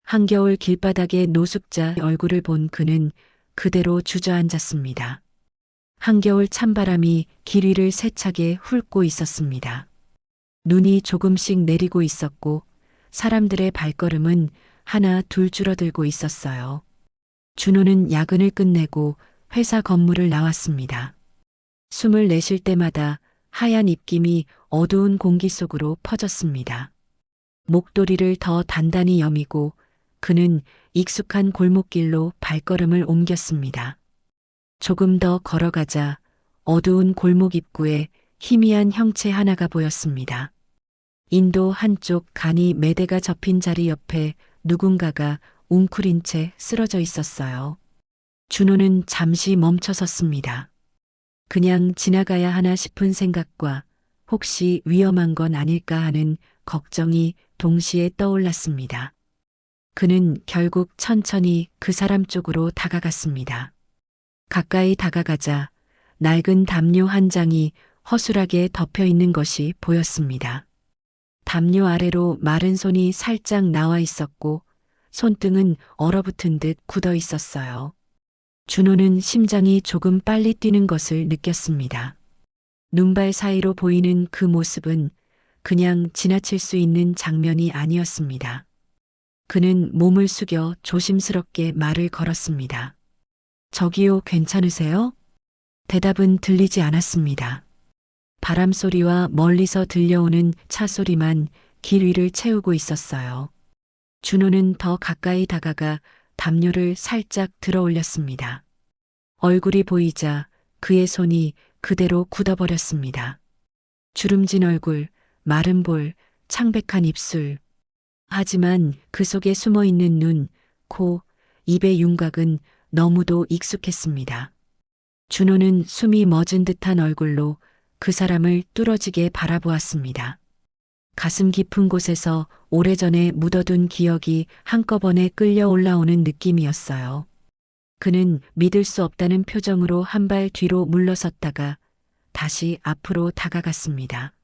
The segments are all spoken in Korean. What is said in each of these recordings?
한겨울 길바닥에 노숙자 얼굴을 본 그는 그대로 주저앉았습니다. 한겨울 찬바람이 길 위를 세차게 훑고 있었습니다. 눈이 조금씩 내리고 있었고 사람들의 발걸음은 하나 둘 줄어들고 있었어요. 준호는 야근을 끝내고 회사 건물을 나왔습니다. 숨을 내쉴 때마다 하얀 입김이 어두운 공기 속으로 퍼졌습니다. 목도리를 더 단단히 여미고 그는 익숙한 골목길로 발걸음을 옮겼습니다. 조금 더 걸어가자 어두운 골목 입구에 희미한 형체 하나가 보였습니다. 인도 한쪽 간이 매대가 접힌 자리 옆에 누군가가 웅크린 채 쓰러져 있었어요. 준호는 잠시 멈춰 섰습니다. 그냥 지나가야 하나 싶은 생각과 혹시 위험한 건 아닐까 하는 걱정이 동시에 떠올랐습니다. 그는 결국 천천히 그 사람 쪽으로 다가갔습니다. 가까이 다가가자 낡은 담요 한 장이 허술하게 덮여 있는 것이 보였습니다. 담요 아래로 마른 손이 살짝 나와 있었고 손등은 얼어붙은 듯 굳어 있었어요. 준호는 심장이 조금 빨리 뛰는 것을 느꼈습니다. 눈발 사이로 보이는 그 모습은 그냥 지나칠 수 있는 장면이 아니었습니다. 그는 몸을 숙여 조심스럽게 말을 걸었습니다. 저기요, 괜찮으세요? 대답은 들리지 않았습니다. 바람 소리와 멀리서 들려오는 차 소리만 길 위를 채우고 있었어요. 준호는 더 가까이 다가가 담요를 살짝 들어 올렸습니다. 얼굴이 보이자 그의 손이 그대로 굳어버렸습니다. 주름진 얼굴, 마른 볼, 창백한 입술. 하지만 그 속에 숨어 있는 눈, 코, 입의 윤곽은 너무도 익숙했습니다. 준호는 숨이 멎은 듯한 얼굴로 그 사람을 뚫어지게 바라보았습니다. 가슴 깊은 곳에서 오래전에 묻어둔 기억이 한꺼번에 끌려 올라오는 느낌이었어요. 그는 믿을 수 없다는 표정으로 한 발 뒤로 물러섰다가 다시 앞으로 다가갔습니다.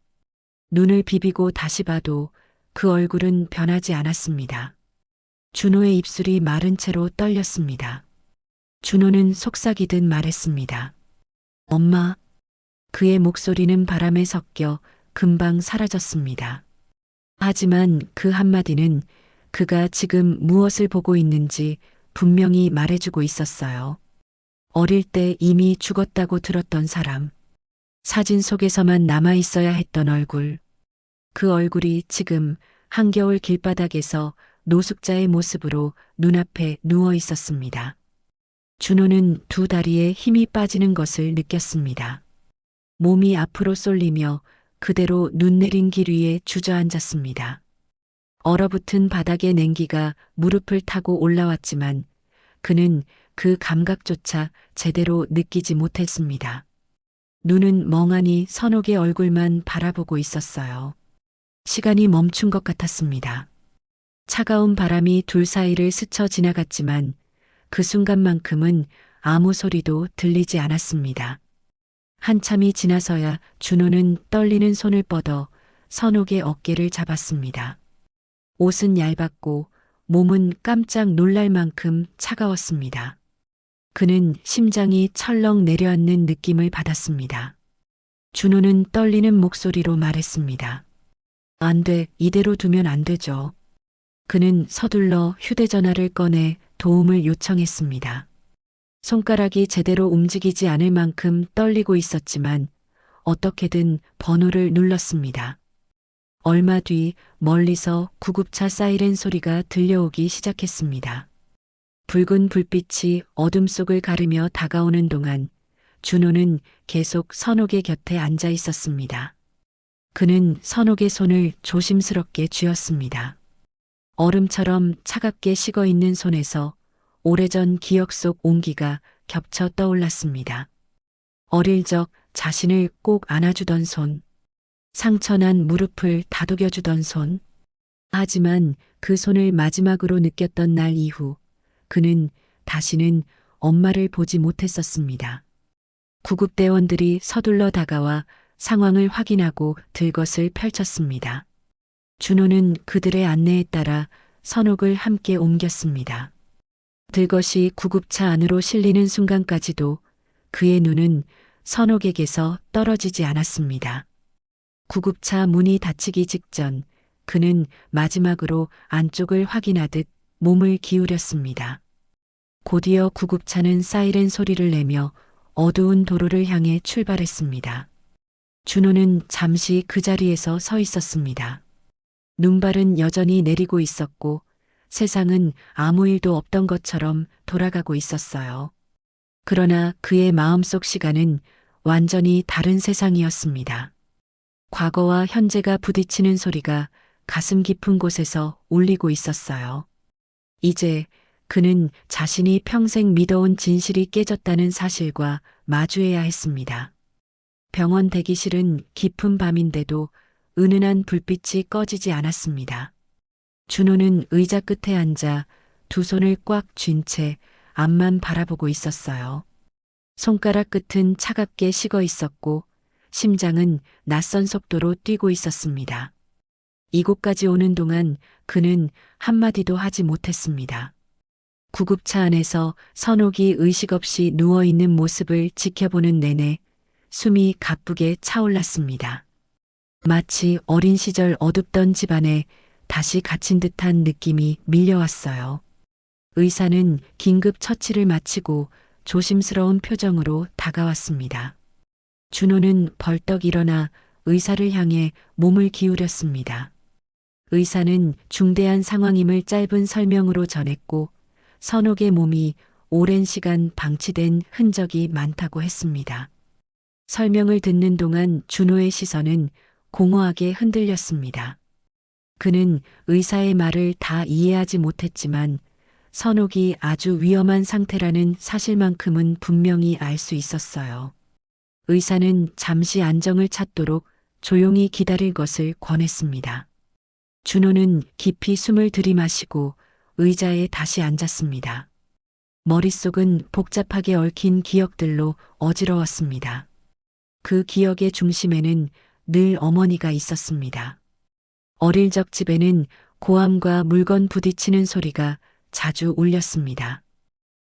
눈을 비비고 다시 봐도 그 얼굴은 변하지 않았습니다. 준호의 입술이 마른 채로 떨렸습니다. 준호는 속삭이듯 말했습니다. 엄마. 그의 목소리는 바람에 섞여 금방 사라졌습니다. 하지만 그 한마디는 그가 지금 무엇을 보고 있는지 분명히 말해주고 있었어요. 어릴 때 이미 죽었다고 들었던 사람. 사진 속에서만 남아있어야 했던 얼굴. 그 얼굴이 지금 한겨울 길바닥에서 노숙자의 모습으로 눈앞에 누워 있었습니다. 준호는 두 다리에 힘이 빠지는 것을 느꼈습니다. 몸이 앞으로 쏠리며 그대로 눈 내린 길 위에 주저앉았습니다. 얼어붙은 바닥의 냉기가 무릎을 타고 올라왔지만 그는 그 감각조차 제대로 느끼지 못했습니다. 눈은 멍하니 선옥의 얼굴만 바라보고 있었어요. 시간이 멈춘 것 같았습니다. 차가운 바람이 둘 사이를 스쳐 지나갔지만 그 순간만큼은 아무 소리도 들리지 않았습니다. 한참이 지나서야 준호는 떨리는 손을 뻗어 선옥의 어깨를 잡았습니다. 옷은 얇았고 몸은 깜짝 놀랄 만큼 차가웠습니다. 그는 심장이 철렁 내려앉는 느낌을 받았습니다. 준호는 떨리는 목소리로 말했습니다. 안 돼, 이대로 두면 안 되죠. 그는 서둘러 휴대전화를 꺼내 도움을 요청했습니다. 손가락이 제대로 움직이지 않을 만큼 떨리고 있었지만 어떻게든 번호를 눌렀습니다. 얼마 뒤 멀리서 구급차 사이렌 소리가 들려오기 시작했습니다. 붉은 불빛이 어둠 속을 가르며 다가오는 동안 준호는 계속 선옥의 곁에 앉아 있었습니다. 그는 선옥의 손을 조심스럽게 쥐었습니다. 얼음처럼 차갑게 식어 있는 손에서 오래전 기억 속 온기가 겹쳐 떠올랐습니다. 어릴 적 자신을 꼭 안아주던 손, 상처난 무릎을 다독여주던 손. 하지만 그 손을 마지막으로 느꼈던 날 이후 그는 다시는 엄마를 보지 못했었습니다. 구급대원들이 서둘러 다가와 상황을 확인하고 들것을 펼쳤습니다. 준호는 그들의 안내에 따라 선옥을 함께 옮겼습니다. 들것이 구급차 안으로 실리는 순간까지도 그의 눈은 선옥에게서 떨어지지 않았습니다. 구급차 문이 닫히기 직전 그는 마지막으로 안쪽을 확인하듯 몸을 기울였습니다. 곧이어 구급차는 사이렌 소리를 내며 어두운 도로를 향해 출발했습니다. 준호는 잠시 그 자리에서 서 있었습니다. 눈발은 여전히 내리고 있었고 세상은 아무 일도 없던 것처럼 돌아가고 있었어요. 그러나 그의 마음속 시간은 완전히 다른 세상이었습니다. 과거와 현재가 부딪히는 소리가 가슴 깊은 곳에서 울리고 있었어요. 이제 그는 자신이 평생 믿어온 진실이 깨졌다는 사실과 마주해야 했습니다. 병원 대기실은 깊은 밤인데도 은은한 불빛이 꺼지지 않았습니다. 준호는 의자 끝에 앉아 두 손을 꽉 쥔 채 앞만 바라보고 있었어요. 손가락 끝은 차갑게 식어 있었고 심장은 낯선 속도로 뛰고 있었습니다. 이곳까지 오는 동안 그는 한마디도 하지 못했습니다. 구급차 안에서 선옥이 의식 없이 누워있는 모습을 지켜보는 내내 숨이 가쁘게 차올랐습니다. 마치 어린 시절 어둡던 집안에 다시 갇힌 듯한 느낌이 밀려왔어요. 의사는 긴급 처치를 마치고 조심스러운 표정으로 다가왔습니다. 준호는 벌떡 일어나 의사를 향해 몸을 기울였습니다. 의사는 중대한 상황임을 짧은 설명으로 전했고 선옥의 몸이 오랜 시간 방치된 흔적이 많다고 했습니다. 설명을 듣는 동안 준호의 시선은 공허하게 흔들렸습니다. 그는 의사의 말을 다 이해하지 못했지만 선옥이 아주 위험한 상태라는 사실만큼은 분명히 알 수 있었어요. 의사는 잠시 안정을 찾도록 조용히 기다릴 것을 권했습니다. 준호는 깊이 숨을 들이마시고 의자에 다시 앉았습니다. 머릿속은 복잡하게 얽힌 기억들로 어지러웠습니다. 그 기억의 중심에는 늘 어머니가 있었습니다. 어릴 적 집에는 고함과 물건 부딪히는 소리가 자주 울렸습니다.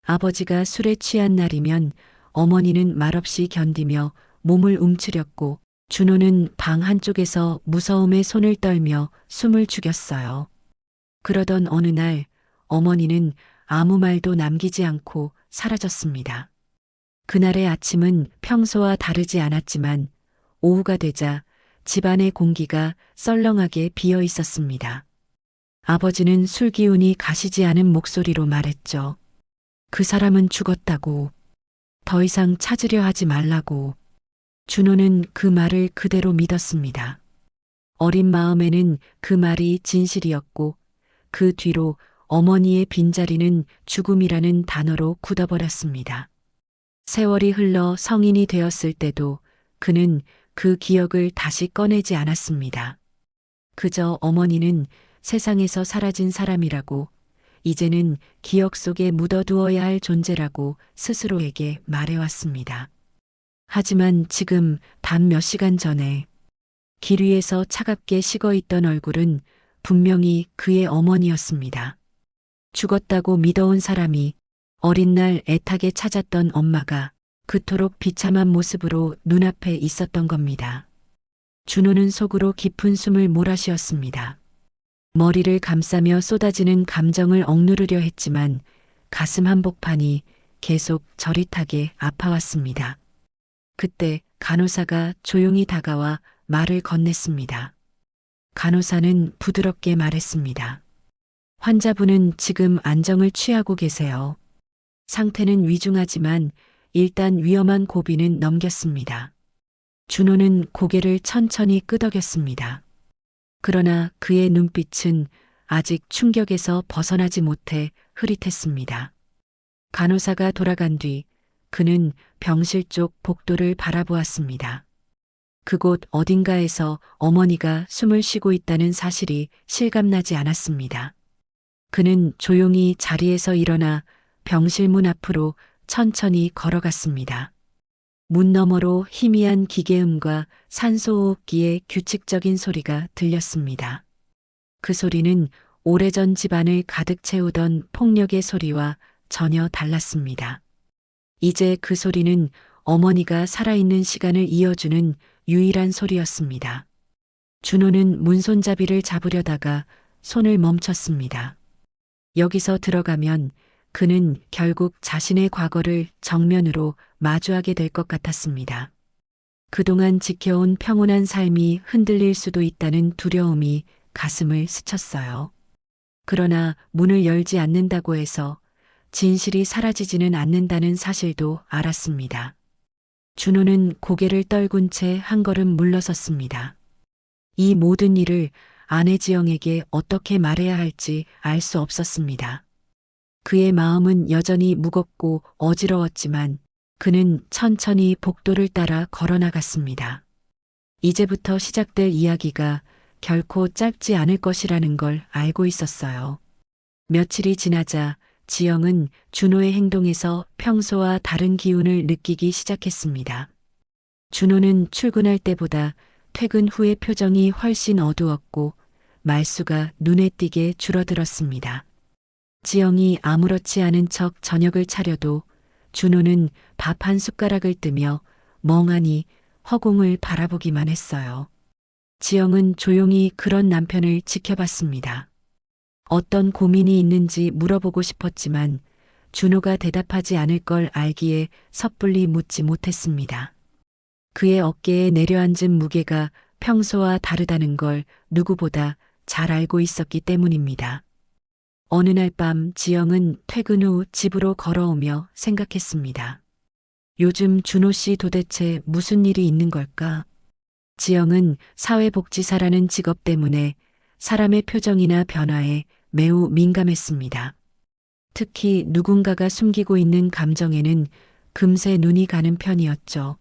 아버지가 술에 취한 날이면 어머니는 말없이 견디며 몸을 움츠렸고 준호는 방 한쪽에서 무서움에 손을 떨며 숨을 죽였어요. 그러던 어느 날 어머니는 아무 말도 남기지 않고 사라졌습니다. 그날의 아침은 평소와 다르지 않았지만 오후가 되자 집안의 공기가 썰렁하게 비어 있었습니다. 아버지는 술 기운이 가시지 않은 목소리로 말했죠. 그 사람은 죽었다고. 더 이상 찾으려 하지 말라고. 준호는 그 말을 그대로 믿었습니다. 어린 마음에는 그 말이 진실이었고 그 뒤로 어머니의 빈자리는 죽음이라는 단어로 굳어버렸습니다. 세월이 흘러 성인이 되었을 때도 그는 그 기억을 다시 꺼내지 않았습니다. 그저 어머니는 세상에서 사라진 사람이라고, 이제는 기억 속에 묻어두어야 할 존재라고 스스로에게 말해왔습니다. 하지만 지금 단 몇 시간 전에 길 위에서 차갑게 식어있던 얼굴은 분명히 그의 어머니였습니다. 죽었다고 믿어온 사람이, 어린 날 애타게 찾았던 엄마가 그토록 비참한 모습으로 눈앞에 있었던 겁니다. 준호는 속으로 깊은 숨을 몰아쉬었습니다. 머리를 감싸며 쏟아지는 감정을 억누르려 했지만 가슴 한복판이 계속 저릿하게 아파왔습니다. 그때 간호사가 조용히 다가와 말을 건넸습니다. 간호사는 부드럽게 말했습니다. 환자분은 지금 안정을 취하고 계세요. 상태는 위중하지만 일단 위험한 고비는 넘겼습니다. 준호는 고개를 천천히 끄덕였습니다. 그러나 그의 눈빛은 아직 충격에서 벗어나지 못해 흐릿했습니다. 간호사가 돌아간 뒤 그는 병실 쪽 복도를 바라보았습니다. 그곳 어딘가에서 어머니가 숨을 쉬고 있다는 사실이 실감나지 않았습니다. 그는 조용히 자리에서 일어나 병실 문 앞으로 천천히 걸어갔습니다. 문 너머로 희미한 기계음과 산소호흡기의 규칙적인 소리가 들렸습니다. 그 소리는 오래전 집안을 가득 채우던 폭력의 소리와 전혀 달랐습니다. 이제 그 소리는 어머니가 살아있는 시간을 이어주는 유일한 소리였습니다. 준호는 문손잡이를 잡으려다가 손을 멈췄습니다. 여기서 들어가면 그는 결국 자신의 과거를 정면으로 마주하게 될 것 같았습니다. 그동안 지켜온 평온한 삶이 흔들릴 수도 있다는 두려움이 가슴을 스쳤어요. 그러나 문을 열지 않는다고 해서 진실이 사라지지는 않는다는 사실도 알았습니다. 준호는 고개를 떨군 채 한 걸음 물러섰습니다. 이 모든 일을 아내 지영에게 어떻게 말해야 할지 알 수 없었습니다. 그의 마음은 여전히 무겁고 어지러웠지만 그는 천천히 복도를 따라 걸어나갔습니다. 이제부터 시작될 이야기가 결코 짧지 않을 것이라는 걸 알고 있었어요. 며칠이 지나자 지영은 준호의 행동에서 평소와 다른 기운을 느끼기 시작했습니다. 준호는 출근할 때보다 퇴근 후의 표정이 훨씬 어두웠고 말수가 눈에 띄게 줄어들었습니다. 지영이 아무렇지 않은 척 저녁을 차려도 준호는 밥 한 숟가락을 뜨며 멍하니 허공을 바라보기만 했어요. 지영은 조용히 그런 남편을 지켜봤습니다. 어떤 고민이 있는지 물어보고 싶었지만 준호가 대답하지 않을 걸 알기에 섣불리 묻지 못했습니다. 그의 어깨에 내려앉은 무게가 평소와 다르다는 걸 누구보다 잘 알고 있었기 때문입니다. 어느 날 밤 지영은 퇴근 후 집으로 걸어오며 생각했습니다. 요즘 준호 씨 도대체 무슨 일이 있는 걸까? 지영은 사회복지사라는 직업 때문에 사람의 표정이나 변화에 매우 민감했습니다. 특히 누군가가 숨기고 있는 감정에는 금세 눈이 가는 편이었죠.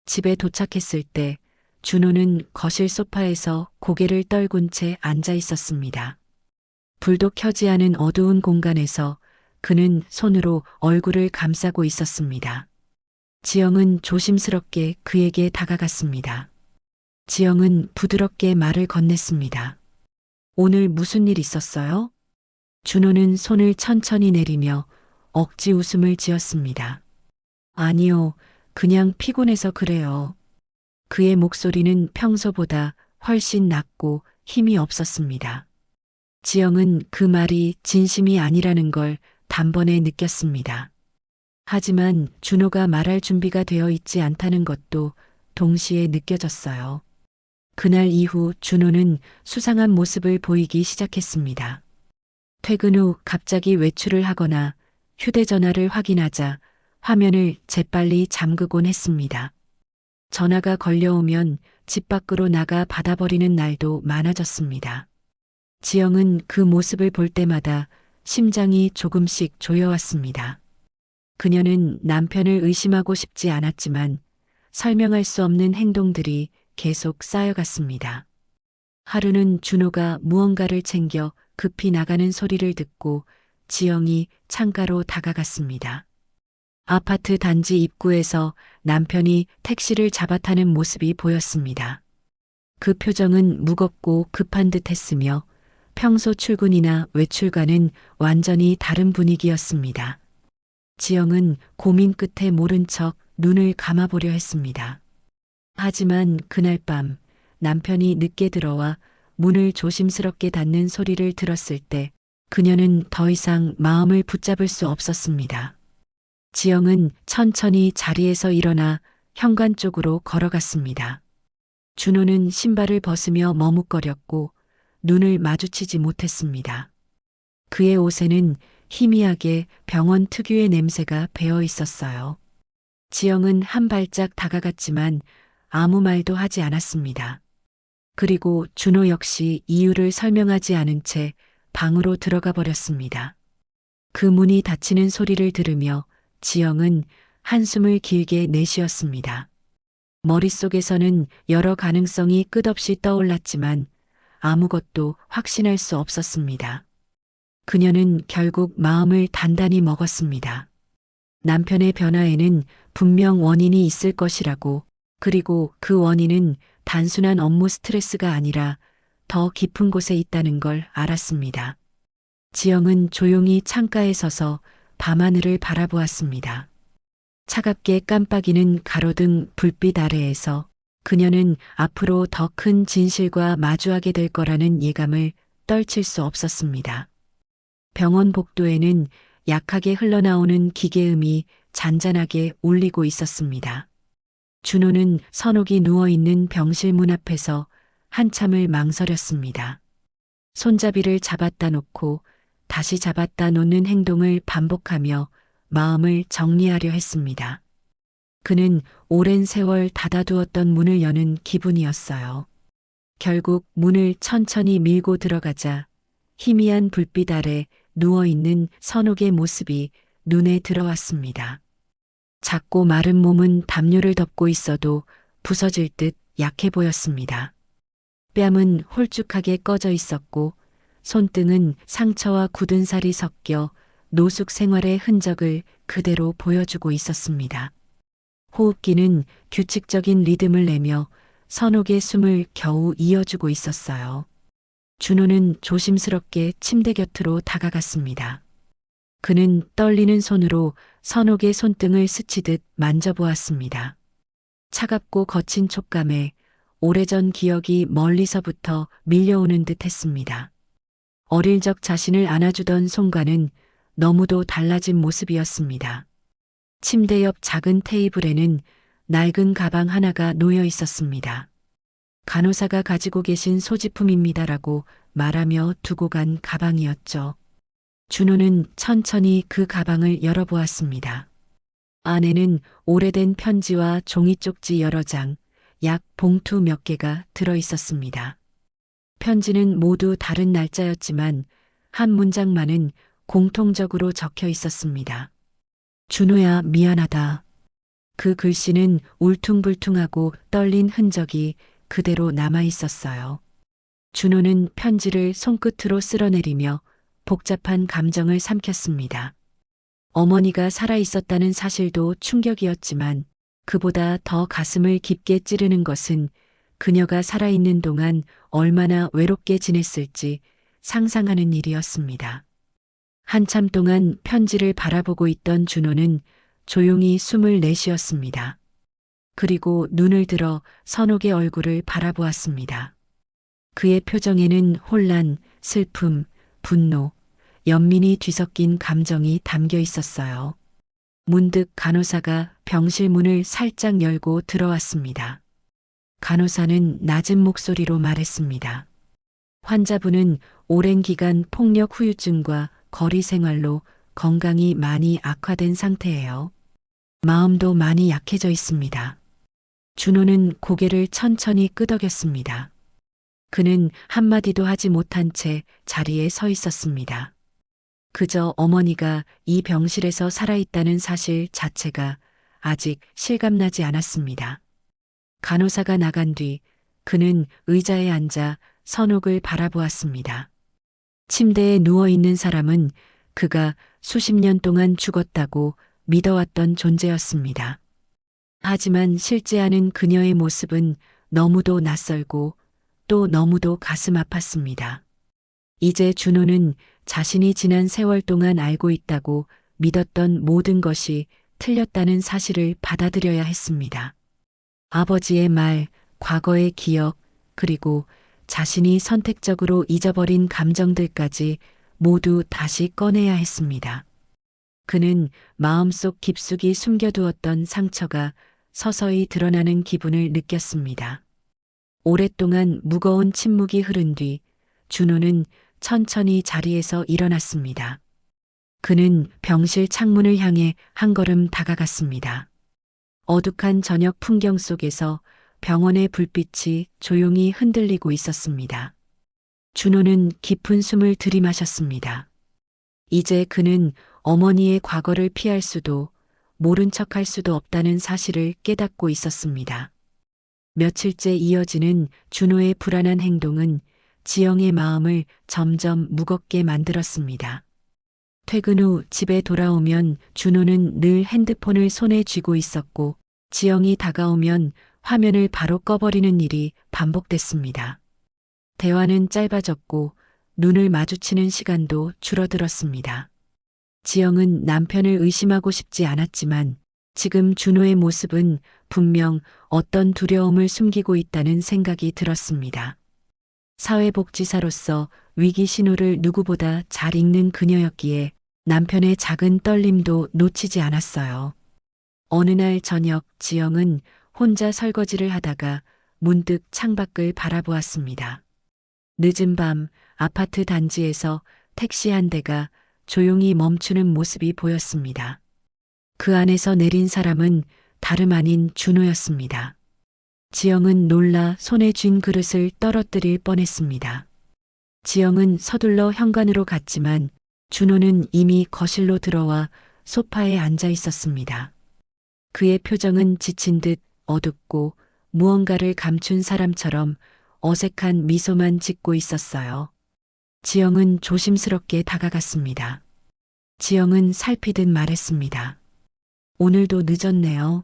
집에 도착했을 때 준호는 거실 소파에서 고개를 떨군 채 앉아 있었습니다. 불도 켜지 않은 어두운 공간에서 그는 손으로 얼굴을 감싸고 있었습니다. 지영은 조심스럽게 그에게 다가갔습니다. 지영은 부드럽게 말을 건넸습니다. 오늘 무슨 일 있었어요? 준호는 손을 천천히 내리며 억지 웃음을 지었습니다. 아니요, 그냥 피곤해서 그래요. 그의 목소리는 평소보다 훨씬 낮고 힘이 없었습니다. 지영은 그 말이 진심이 아니라는 걸 단번에 느꼈습니다. 하지만 준호가 말할 준비가 되어 있지 않다는 것도 동시에 느껴졌어요. 그날 이후 준호는 수상한 모습을 보이기 시작했습니다. 퇴근 후 갑자기 외출을 하거나 휴대전화를 확인하자 화면을 재빨리 잠그곤 했습니다. 전화가 걸려오면 집 밖으로 나가 받아버리는 날도 많아졌습니다. 지영은 그 모습을 볼 때마다 심장이 조금씩 조여왔습니다. 그녀는 남편을 의심하고 싶지 않았지만 설명할 수 없는 행동들이 계속 쌓여갔습니다. 하루는 준호가 무언가를 챙겨 급히 나가는 소리를 듣고 지영이 창가로 다가갔습니다. 아파트 단지 입구에서 남편이 택시를 잡아타는 모습이 보였습니다. 그 표정은 무겁고 급한 듯 했으며 평소 출근이나 외출과는 완전히 다른 분위기였습니다. 지영은 고민 끝에 모른 척 눈을 감아보려 했습니다. 하지만 그날 밤 남편이 늦게 들어와 문을 조심스럽게 닫는 소리를 들었을 때 그녀는 더 이상 마음을 붙잡을 수 없었습니다. 지영은 천천히 자리에서 일어나 현관 쪽으로 걸어갔습니다. 준호는 신발을 벗으며 머뭇거렸고 눈을 마주치지 못했습니다. 그의 옷에는 희미하게 병원 특유의 냄새가 배어 있었어요. 지영은 한 발짝 다가갔지만 아무 말도 하지 않았습니다. 그리고 준호 역시 이유를 설명하지 않은 채 방으로 들어가 버렸습니다. 그 문이 닫히는 소리를 들으며 지영은 한숨을 길게 내쉬었습니다. 머릿속에서는 여러 가능성이 끝없이 떠올랐지만 아무것도 확신할 수 없었습니다. 그녀는 결국 마음을 단단히 먹었습니다. 남편의 변화에는 분명 원인이 있을 것이라고, 그리고 그 원인은 단순한 업무 스트레스가 아니라 더 깊은 곳에 있다는 걸 알았습니다. 지영은 조용히 창가에 서서 밤하늘을 바라보았습니다. 차갑게 깜빡이는 가로등 불빛 아래에서 그녀는 앞으로 더 큰 진실과 마주하게 될 거라는 예감을 떨칠 수 없었습니다. 병원 복도에는 약하게 흘러나오는 기계음이 잔잔하게 울리고 있었습니다. 준호는 선옥이 누워있는 병실 문 앞에서 한참을 망설였습니다. 손잡이를 잡았다 놓고 다시 잡았다 놓는 행동을 반복하며 마음을 정리하려 했습니다. 그는 오랜 세월 닫아두었던 문을 여는 기분이었어요. 결국 문을 천천히 밀고 들어가자 희미한 불빛 아래 누워있는 선옥의 모습이 눈에 들어왔습니다. 작고 마른 몸은 담요를 덮고 있어도 부서질 듯 약해 보였습니다. 뺨은 홀쭉하게 꺼져 있었고 손등은 상처와 굳은 살이 섞여 노숙 생활의 흔적을 그대로 보여주고 있었습니다. 호흡기는 규칙적인 리듬을 내며 선옥의 숨을 겨우 이어주고 있었어요. 준호는 조심스럽게 침대 곁으로 다가갔습니다. 그는 떨리는 손으로 선옥의 손등을 스치듯 만져보았습니다. 차갑고 거친 촉감에 오래전 기억이 멀리서부터 밀려오는 듯 했습니다. 어릴 적 자신을 안아주던 손과는 너무도 달라진 모습이었습니다. 침대 옆 작은 테이블에는 낡은 가방 하나가 놓여 있었습니다. 간호사가 가지고 계신 소지품입니다라고 말하며 두고 간 가방이었죠. 준호는 천천히 그 가방을 열어보았습니다. 안에는 오래된 편지와 종이 쪽지 여러 장, 약 봉투 몇 개가 들어 있었습니다. 편지는 모두 다른 날짜였지만 한 문장만은 공통적으로 적혀 있었습니다. 준호야, 미안하다. 그 글씨는 울퉁불퉁하고 떨린 흔적이 그대로 남아 있었어요. 준호는 편지를 손끝으로 쓸어내리며 복잡한 감정을 삼켰습니다. 어머니가 살아 있었다는 사실도 충격이었지만 그보다 더 가슴을 깊게 찌르는 것은 그녀가 살아있는 동안 얼마나 외롭게 지냈을지 상상하는 일이었습니다. 한참 동안 편지를 바라보고 있던 준호는 조용히 숨을 내쉬었습니다. 그리고 눈을 들어 선옥의 얼굴을 바라보았습니다. 그의 표정에는 혼란, 슬픔, 분노, 연민이 뒤섞인 감정이 담겨 있었어요. 문득 간호사가 병실 문을 살짝 열고 들어왔습니다. 간호사는 낮은 목소리로 말했습니다. 환자분은 오랜 기간 폭력 후유증과 거리 생활로 건강이 많이 악화된 상태예요. 마음도 많이 약해져 있습니다. 준호는 고개를 천천히 끄덕였습니다. 그는 한마디도 하지 못한 채 자리에 서 있었습니다. 그저 어머니가 이 병실에서 살아있다는 사실 자체가 아직 실감나지 않았습니다. 간호사가 나간 뒤 그는 의자에 앉아 선옥을 바라보았습니다. 침대에 누워있는 사람은 그가 수십 년 동안 죽었다고 믿어왔던 존재였습니다. 하지만 실제하는 그녀의 모습은 너무도 낯설고 또 너무도 가슴 아팠습니다. 이제 준호는 자신이 지난 세월 동안 알고 있다고 믿었던 모든 것이 틀렸다는 사실을 받아들여야 했습니다. 아버지의 말, 과거의 기억, 그리고 자신이 선택적으로 잊어버린 감정들까지 모두 다시 꺼내야 했습니다. 그는 마음속 깊숙이 숨겨두었던 상처가 서서히 드러나는 기분을 느꼈습니다. 오랫동안 무거운 침묵이 흐른 뒤 준호는 천천히 자리에서 일어났습니다. 그는 병실 창문을 향해 한 걸음 다가갔습니다. 어둑한 저녁 풍경 속에서 병원의 불빛이 조용히 흔들리고 있었습니다. 준호는 깊은 숨을 들이마셨습니다. 이제 그는 어머니의 과거를 피할 수도 모른 척할 수도 없다는 사실을 깨닫고 있었습니다. 며칠째 이어지는 준호의 불안한 행동은 지영의 마음을 점점 무겁게 만들었습니다. 퇴근 후 집에 돌아오면 준호는 늘 핸드폰을 손에 쥐고 있었고 지영이 다가오면 화면을 바로 꺼버리는 일이 반복됐습니다. 대화는 짧아졌고 눈을 마주치는 시간도 줄어들었습니다. 지영은 남편을 의심하고 싶지 않았지만 지금 준호의 모습은 분명 어떤 두려움을 숨기고 있다는 생각이 들었습니다. 사회복지사로서 위기 신호를 누구보다 잘 읽는 그녀였기에 남편의 작은 떨림도 놓치지 않았어요. 어느 날 저녁 지영은 혼자 설거지를 하다가 문득 창밖을 바라보았습니다. 늦은 밤 아파트 단지에서 택시 한 대가 조용히 멈추는 모습이 보였습니다. 그 안에서 내린 사람은 다름 아닌 준호였습니다. 지영은 놀라 손에 쥔 그릇을 떨어뜨릴 뻔했습니다. 지영은 서둘러 현관으로 갔지만 준호는 이미 거실로 들어와 소파에 앉아 있었습니다. 그의 표정은 지친 듯 어둡고 무언가를 감춘 사람처럼 어색한 미소만 짓고 있었어요. 지영은 조심스럽게 다가갔습니다. 지영은 살피듯 말했습니다. 오늘도 늦었네요.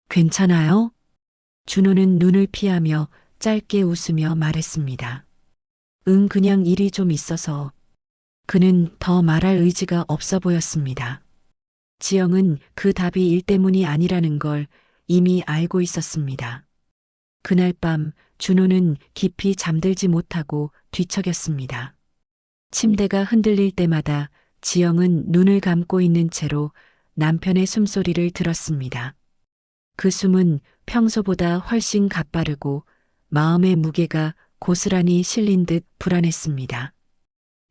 괜찮아요? 준호는 눈을 피하며 짧게 웃으며 말했습니다. 응, 그냥 일이 좀 있어서. 그는 더 말할 의지가 없어 보였습니다. 지영은 그 답이 일 때문이 아니라는 걸 이미 알고 있었습니다. 그날 밤 준호는 깊이 잠들지 못하고 뒤척였습니다. 침대가 흔들릴 때마다 지영은 눈을 감고 있는 채로 남편의 숨소리를 들었습니다. 그 숨은 평소보다 훨씬 가빠르고 마음의 무게가 고스란히 실린 듯 불안했습니다.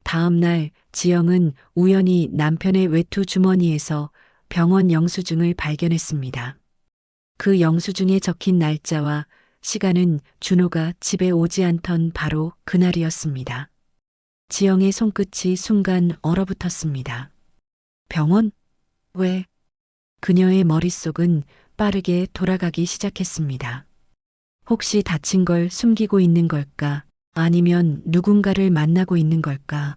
다음 날 지영은 우연히 남편의 외투 주머니에서 병원 영수증을 발견했습니다. 그 영수증에 적힌 날짜와 시간은 준호가 집에 오지 않던 바로 그날이었습니다. 지영의 손끝이 순간 얼어붙었습니다. 병원? 왜? 그녀의 머릿속은 빠르게 돌아가기 시작했습니다. 혹시 다친 걸 숨기고 있는 걸까? 아니면 누군가를 만나고 있는 걸까?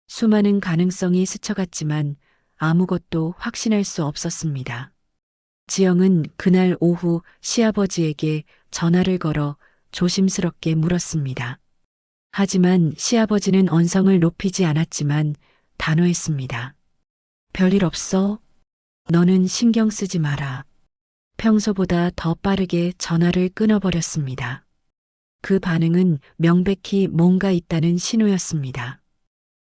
수많은 가능성이 스쳐갔지만 아무것도 확신할 수 없었습니다. 지영은 그날 오후 시아버지에게 전화를 걸어 조심스럽게 물었습니다. 하지만 시아버지는 언성을 높이지 않았지만 단호했습니다. 별일 없어? 너는 신경 쓰지 마라. 평소보다 더 빠르게 전화를 끊어버렸습니다. 그 반응은 명백히 뭔가 있다는 신호였습니다.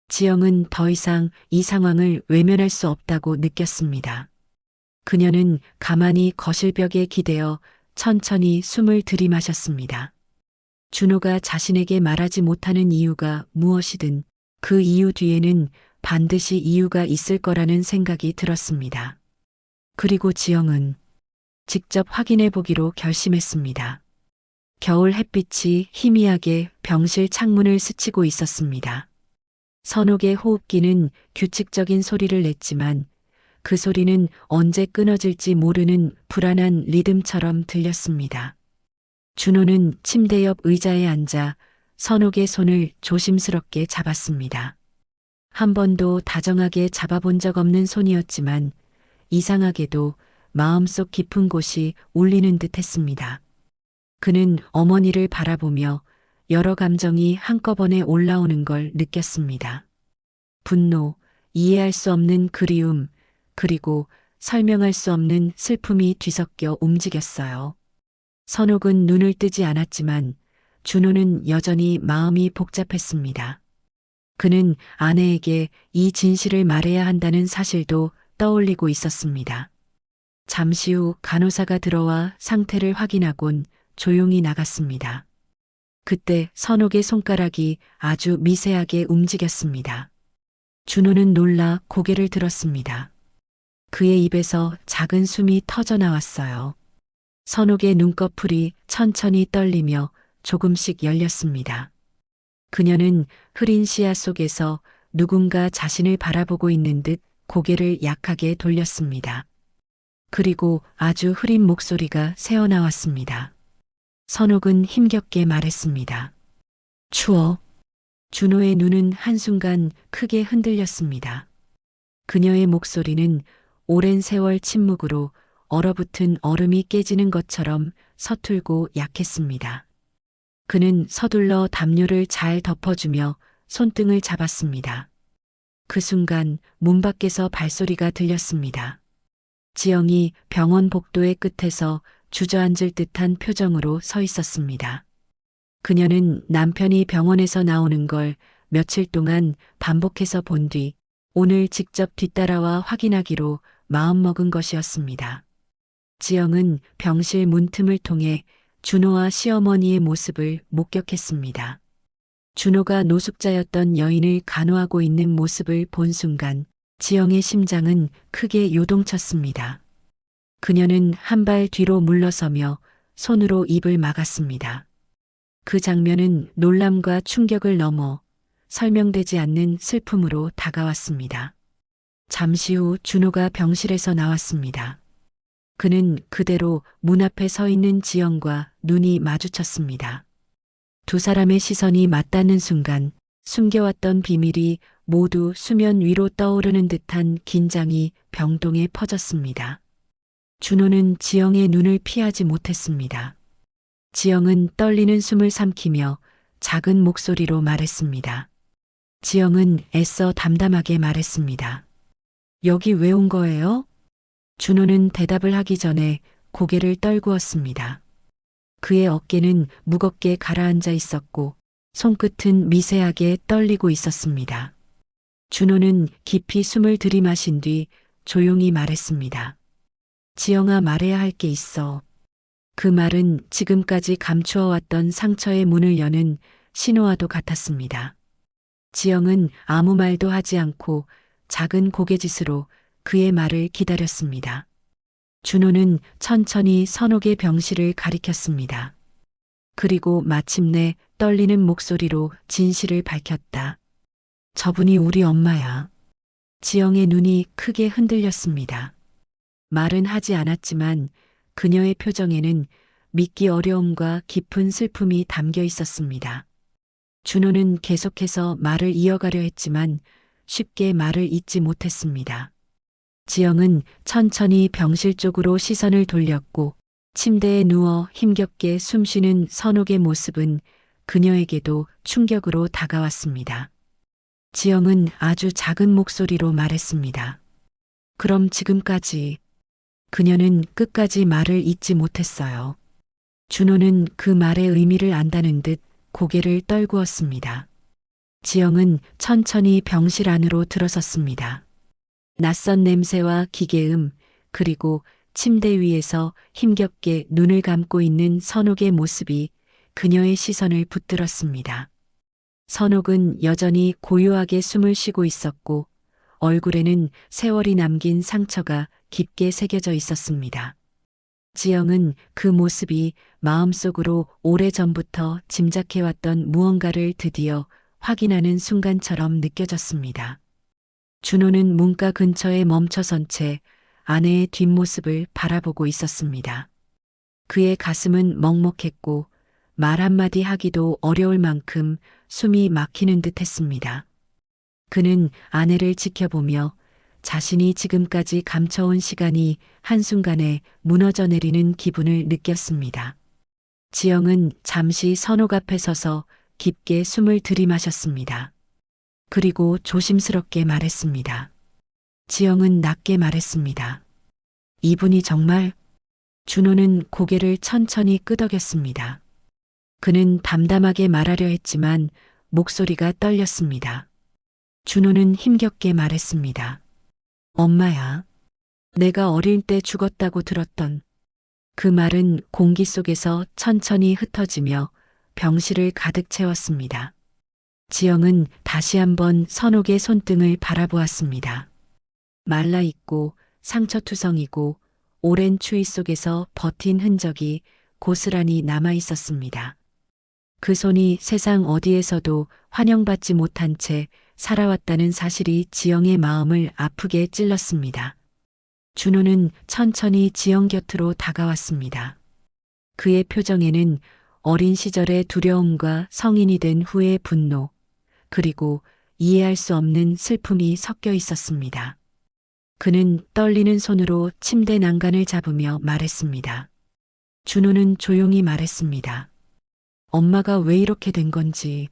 지영은 더 이상 이 상황을 외면할 수 없다고 느꼈습니다. 그녀는 가만히 거실벽에 기대어 천천히 숨을 들이마셨습니다. 준호가 자신에게 말하지 못하는 이유가 무엇이든 그 이유 뒤에는 반드시 이유가 있을 거라는 생각이 들었습니다. 그리고 지영은 직접 확인해 보기로 결심했습니다. 겨울 햇빛이 희미하게 병실 창문을 스치고 있었습니다. 선옥의 호흡기는 규칙적인 소리를 냈지만 그 소리는 언제 끊어질지 모르는 불안한 리듬처럼 들렸습니다. 준호는 침대 옆 의자에 앉아 선옥의 손을 조심스럽게 잡았습니다. 한 번도 다정하게 잡아본 적 없는 손이었지만 이상하게도 마음속 깊은 곳이 울리는 듯 했습니다. 그는 어머니를 바라보며 여러 감정이 한꺼번에 올라오는 걸 느꼈습니다. 분노, 이해할 수 없는 그리움, 그리고 설명할 수 없는 슬픔이 뒤섞여 움직였어요. 선옥은 눈을 뜨지 않았지만 준호는 여전히 마음이 복잡했습니다. 그는 아내에게 이 진실을 말해야 한다는 사실도 떠올리고 있었습니다. 잠시 후 간호사가 들어와 상태를 확인하곤 조용히 나갔습니다. 그때 선옥의 손가락이 아주 미세하게 움직였습니다. 준호는 놀라 고개를 들었습니다. 그의 입에서 작은 숨이 터져 나왔어요. 선옥의 눈꺼풀이 천천히 떨리며 조금씩 열렸습니다. 그녀는 흐린 시야 속에서 누군가 자신을 바라보고 있는 듯 고개를 약하게 돌렸습니다. 그리고 아주 흐린 목소리가 새어나왔습니다. 선옥은 힘겹게 말했습니다. 추워. 준호의 눈은 한순간 크게 흔들렸습니다. 그녀의 목소리는 오랜 세월 침묵으로 얼어붙은 얼음이 깨지는 것처럼 서툴고 약했습니다. 그는 서둘러 담요를 잘 덮어주며 손등을 잡았습니다. 그 순간 문 밖에서 발소리가 들렸습니다. 지영이 병원 복도의 끝에서 주저앉을 듯한 표정으로 서 있었습니다. 그녀는 남편이 병원에서 나오는 걸 며칠 동안 반복해서 본 뒤 오늘 직접 뒤따라와 확인하기로 마음먹은 것이었습니다. 지영은 병실 문틈을 통해 준호와 시어머니의 모습을 목격했습니다. 준호가 노숙자였던 여인을 간호하고 있는 모습을 본 순간 지영의 심장은 크게 요동쳤습니다. 그녀는 한 발 뒤로 물러서며 손으로 입을 막았습니다. 그 장면은 놀람과 충격을 넘어 설명되지 않는 슬픔으로 다가왔습니다. 잠시 후 준호가 병실에서 나왔습니다. 그는 그대로 문 앞에 서 있는 지영과 눈이 마주쳤습니다. 두 사람의 시선이 맞닿는 순간 숨겨왔던 비밀이 모두 수면 위로 떠오르는 듯한 긴장이 병동에 퍼졌습니다. 준호는 지영의 눈을 피하지 못했습니다. 지영은 떨리는 숨을 삼키며 작은 목소리로 말했습니다. 지영은 애써 담담하게 말했습니다. 여기 왜 온 거예요? 준호는 대답을 하기 전에 고개를 떨구었습니다. 그의 어깨는 무겁게 가라앉아 있었고 손끝은 미세하게 떨리고 있었습니다. 준호는 깊이 숨을 들이마신 뒤 조용히 말했습니다. 지영아, 말해야 할 게 있어. 그 말은 지금까지 감추어왔던 상처의 문을 여는 신호와도 같았습니다. 지영은 아무 말도 하지 않고 작은 고개짓으로 그의 말을 기다렸습니다. 준호는 천천히 선옥의 병실을 가리켰습니다. 그리고 마침내 떨리는 목소리로 진실을 밝혔다. 저분이 우리 엄마야. 지영의 눈이 크게 흔들렸습니다. 말은 하지 않았지만 그녀의 표정에는 믿기 어려움과 깊은 슬픔이 담겨 있었습니다. 준호는 계속해서 말을 이어가려 했지만 쉽게 말을 잇지 못했습니다. 지영은 천천히 병실 쪽으로 시선을 돌렸고 침대에 누워 힘겹게 숨쉬는 선옥의 모습은 그녀에게도 충격으로 다가왔습니다. 지영은 아주 작은 목소리로 말했습니다. 그럼 지금까지. 그녀는 끝까지 말을 잇지 못했어요. 준호는 그 말의 의미를 안다는 듯 고개를 떨구었습니다. 지영은 천천히 병실 안으로 들어섰습니다. 낯선 냄새와 기계음, 그리고 침대 위에서 힘겹게 눈을 감고 있는 선옥의 모습이 그녀의 시선을 붙들었습니다. 선옥은 여전히 고요하게 숨을 쉬고 있었고 얼굴에는 세월이 남긴 상처가 깊게 새겨져 있었습니다. 지영은 그 모습이 마음속으로 오래전부터 짐작해왔던 무언가를 드디어 확인하는 순간처럼 느껴졌습니다. 준호는 문가 근처에 멈춰선 채 아내의 뒷모습을 바라보고 있었습니다. 그의 가슴은 먹먹했고 말 한마디 하기도 어려울 만큼 숨이 막히는 듯 했습니다. 그는 아내를 지켜보며 자신이 지금까지 감춰온 시간이 한순간에 무너져 내리는 기분을 느꼈습니다. 지영은 잠시 선옥 앞에 서서 깊게 숨을 들이마셨습니다. 그리고 조심스럽게 말했습니다. 지영은 낮게 말했습니다. 이분이 정말? 준호는 고개를 천천히 끄덕였습니다. 그는 담담하게 말하려 했지만 목소리가 떨렸습니다. 준호는 힘겹게 말했습니다. 엄마야. 내가 어릴 때 죽었다고 들었던. 그 말은 공기 속에서 천천히 흩어지며 병실을 가득 채웠습니다. 지영은 다시 한번 선옥의 손등을 바라보았습니다. 말라있고 상처투성이고 오랜 추위 속에서 버틴 흔적이 고스란히 남아 있었습니다. 그 손이 세상 어디에서도 환영받지 못한 채 살아왔다는 사실이 지영의 마음을 아프게 찔렀습니다. 준호는 천천히 지영 곁으로 다가왔습니다. 그의 표정에는 어린 시절의 두려움과 성인이 된 후의 분노, 그리고 이해할 수 없는 슬픔이 섞여 있었습니다. 그는 떨리는 손으로 침대 난간을 잡으며 말했습니다. 준호는 조용히 말했습니다. 엄마가 왜 이렇게 된 건지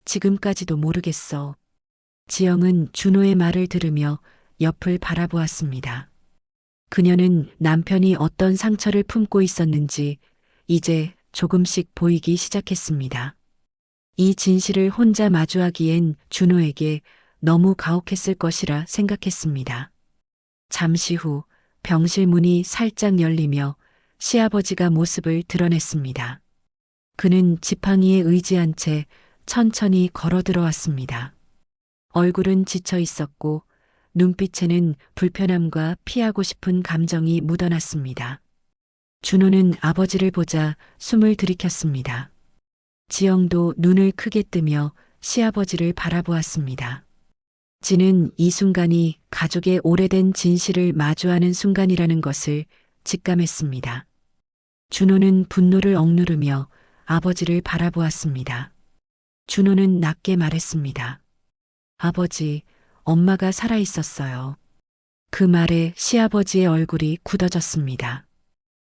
지금까지도 모르겠어. 지영은 준호의 말을 들으며 옆을 바라보았습니다. 그녀는 남편이 어떤 상처를 품고 있었는지 이제 조금씩 보이기 시작했습니다. 이 진실을 혼자 마주하기엔 준호에게 너무 가혹했을 것이라 생각했습니다. 잠시 후 병실 문이 살짝 열리며 시아버지가 모습을 드러냈습니다. 그는 지팡이에 의지한 채 천천히 걸어 들어왔습니다. 얼굴은 지쳐 있었고 눈빛에는 불편함과 피하고 싶은 감정이 묻어났습니다. 준호는 아버지를 보자 숨을 들이켰습니다. 지영도 눈을 크게 뜨며 시아버지를 바라보았습니다. 지는 이 순간이 가족의 오래된 진실을 마주하는 순간이라는 것을 직감했습니다. 준호는 분노를 억누르며 아버지를 바라보았습니다. 준호는 낮게 말했습니다. 아버지, 엄마가 살아 있었어요. 그 말에 시아버지의 얼굴이 굳어졌습니다.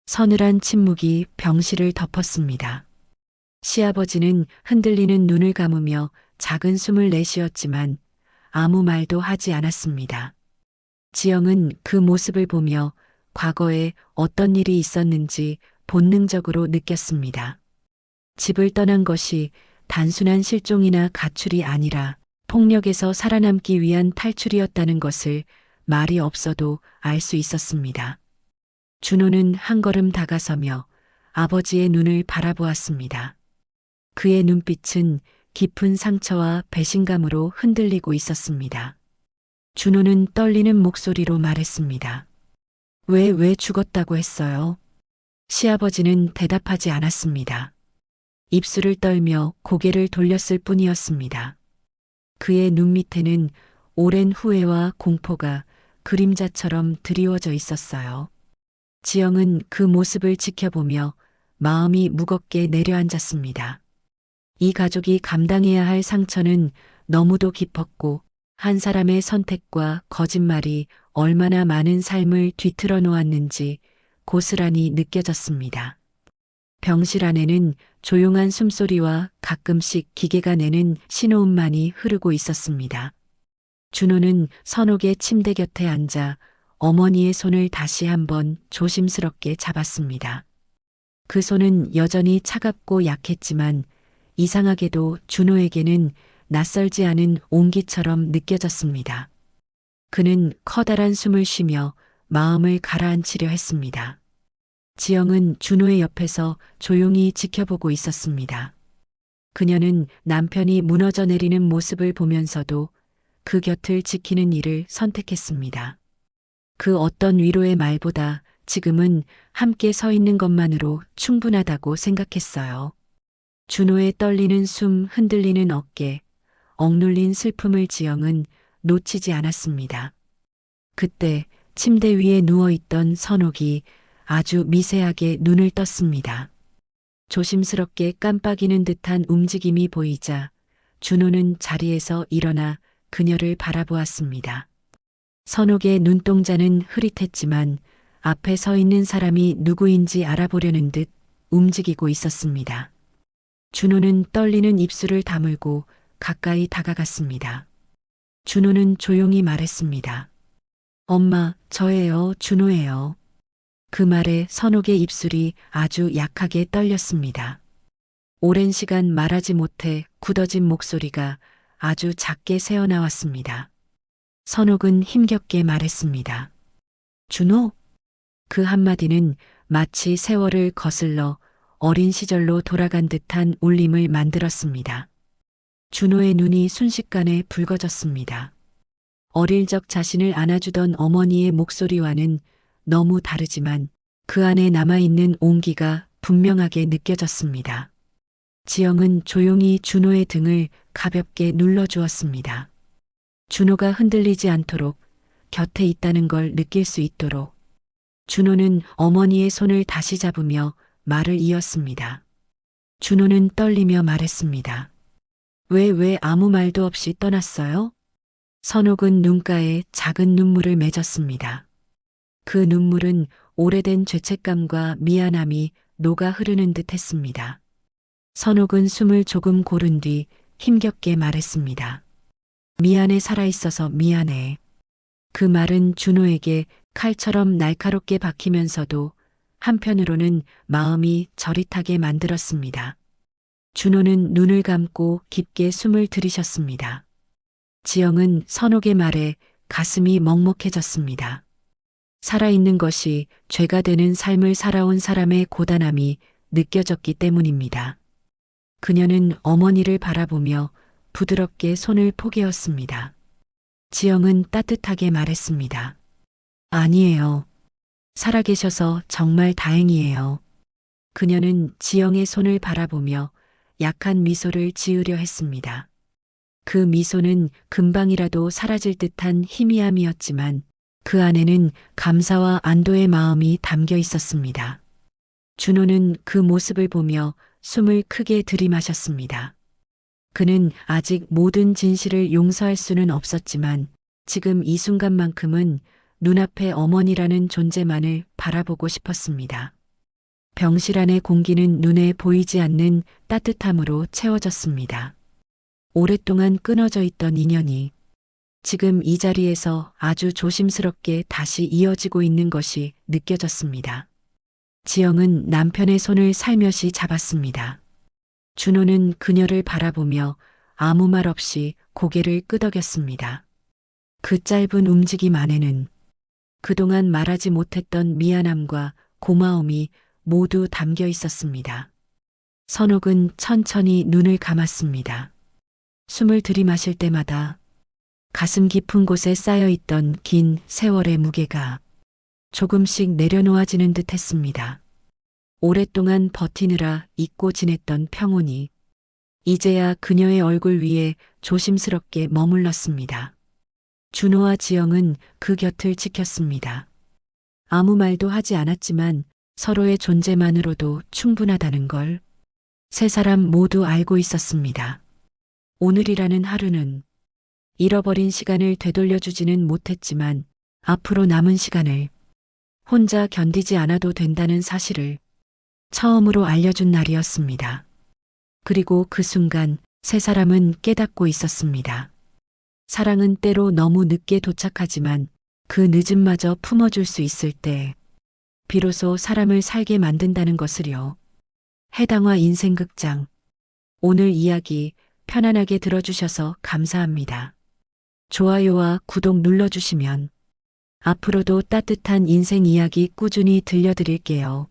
서늘한 침묵이 병실을 덮었습니다. 시아버지는 흔들리는 눈을 감으며 작은 숨을 내쉬었지만 아무 말도 하지 않았습니다. 지영은 그 모습을 보며 과거에 어떤 일이 있었는지 본능적으로 느꼈습니다. 집을 떠난 것이 단순한 실종이나 가출이 아니라 폭력에서 살아남기 위한 탈출이었다는 것을 말이 없어도 알 수 있었습니다. 준호는 한 걸음 다가서며 아버지의 눈을 바라보았습니다. 그의 눈빛은 깊은 상처와 배신감으로 흔들리고 있었습니다. 준호는 떨리는 목소리로 말했습니다. 왜 죽었다고 했어요? 시아버지는 대답하지 않았습니다. 입술을 떨며 고개를 돌렸을 뿐이었습니다. 그의 눈 밑에는 오랜 후회와 공포가 그림자처럼 드리워져 있었어요. 지영은 그 모습을 지켜보며 마음이 무겁게 내려앉았습니다. 이 가족이 감당해야 할 상처는 너무도 깊었고 한 사람의 선택과 거짓말이 얼마나 많은 삶을 뒤틀어 놓았는지 고스란히 느껴졌습니다. 병실 안에는 조용한 숨소리와 가끔씩 기계가 내는 신호음만이 흐르고 있었습니다. 준호는 선옥의 침대 곁에 앉아 어머니의 손을 다시 한번 조심스럽게 잡았습니다. 그 손은 여전히 차갑고 약했지만 이상하게도 준호에게는 낯설지 않은 온기처럼 느껴졌습니다. 그는 커다란 숨을 쉬며 마음을 가라앉히려 했습니다. 지영은 준호의 옆에서 조용히 지켜보고 있었습니다. 그녀는 남편이 무너져 내리는 모습을 보면서도 그 곁을 지키는 일을 선택했습니다. 그 어떤 위로의 말보다 지금은 함께 서 있는 것만으로 충분하다고 생각했어요. 준호의 떨리는 숨, 흔들리는 어깨, 억눌린 슬픔을 지영은 놓치지 않았습니다. 그때 침대 위에 누워있던 선옥이 아주 미세하게 눈을 떴습니다. 조심스럽게 깜빡이는 듯한 움직임이 보이자 준호는 자리에서 일어나 그녀를 바라보았습니다. 선옥의 눈동자는 흐릿했지만 앞에 서 있는 사람이 누구인지 알아보려는 듯 움직이고 있었습니다. 준호는 떨리는 입술을 다물고 가까이 다가갔습니다. 준호는 조용히 말했습니다. 엄마, 저예요, 준호예요. 그 말에 선옥의 입술이 아주 약하게 떨렸습니다. 오랜 시간 말하지 못해 굳어진 목소리가 아주 작게 새어나왔습니다. 선옥은 힘겹게 말했습니다. 준호? 그 한마디는 마치 세월을 거슬러 어린 시절로 돌아간 듯한 울림을 만들었습니다. 준호의 눈이 순식간에 붉어졌습니다. 어릴 적 자신을 안아주던 어머니의 목소리와는 너무 다르지만 그 안에 남아있는 온기가 분명하게 느껴졌습니다. 지영은 조용히 준호의 등을 가볍게 눌러주었습니다. 준호가 흔들리지 않도록 곁에 있다는 걸 느낄 수 있도록. 준호는 어머니의 손을 다시 잡으며 말을 이었습니다. 준호는 떨리며 말했습니다. 왜 아무 말도 없이 떠났어요? 선옥은 눈가에 작은 눈물을 맺었습니다. 그 눈물은 오래된 죄책감과 미안함이 녹아 흐르는 듯 했습니다. 선옥은 숨을 조금 고른 뒤 힘겹게 말했습니다. 미안해, 살아있어서 미안해. 그 말은 준호에게 칼처럼 날카롭게 박히면서도 한편으로는 마음이 저릿하게 만들었습니다. 준호는 눈을 감고 깊게 숨을 들이셨습니다. 지영은 선옥의 말에 가슴이 먹먹해졌습니다. 살아있는 것이 죄가 되는 삶을 살아온 사람의 고단함이 느껴졌기 때문입니다. 그녀는 어머니를 바라보며 부드럽게 손을 포개었습니다. 지영은 따뜻하게 말했습니다. 아니에요. 살아계셔서 정말 다행이에요. 그녀는 지영의 손을 바라보며 약한 미소를 지으려 했습니다. 그 미소는 금방이라도 사라질 듯한 희미함이었지만 그 안에는 감사와 안도의 마음이 담겨 있었습니다. 준호는 그 모습을 보며 숨을 크게 들이마셨습니다. 그는 아직 모든 진실을 용서할 수는 없었지만 지금 이 순간만큼은 눈앞에 어머니라는 존재만을 바라보고 싶었습니다. 병실 안의 공기는 눈에 보이지 않는 따뜻함으로 채워졌습니다. 오랫동안 끊어져 있던 인연이 지금 이 자리에서 아주 조심스럽게 다시 이어지고 있는 것이 느껴졌습니다. 지영은 남편의 손을 살며시 잡았습니다. 준호는 그녀를 바라보며 아무 말 없이 고개를 끄덕였습니다. 그 짧은 움직임 안에는 그동안 말하지 못했던 미안함과 고마움이 모두 담겨 있었습니다. 선옥은 천천히 눈을 감았습니다. 숨을 들이마실 때마다 가슴 깊은 곳에 쌓여있던 긴 세월의 무게가 조금씩 내려놓아지는 듯 했습니다. 오랫동안 버티느라 잊고 지냈던 평온이 이제야 그녀의 얼굴 위에 조심스럽게 머물렀습니다. 준호와 지영은 그 곁을 지켰습니다. 아무 말도 하지 않았지만 서로의 존재만으로도 충분하다는 걸 세 사람 모두 알고 있었습니다. 오늘이라는 하루는 잃어버린 시간을 되돌려주지는 못했지만 앞으로 남은 시간을 혼자 견디지 않아도 된다는 사실을 처음으로 알려준 날이었습니다. 그리고 그 순간 세 사람은 깨닫고 있었습니다. 사랑은 때로 너무 늦게 도착하지만 그 늦음마저 품어줄 수 있을 때 비로소 사람을 살게 만든다는 것을요. 해당화 인생극장. 오늘 이야기 편안하게 들어주셔서 감사합니다. 좋아요와 구독 눌러주시면 앞으로도 따뜻한 인생 이야기 꾸준히 들려드릴게요.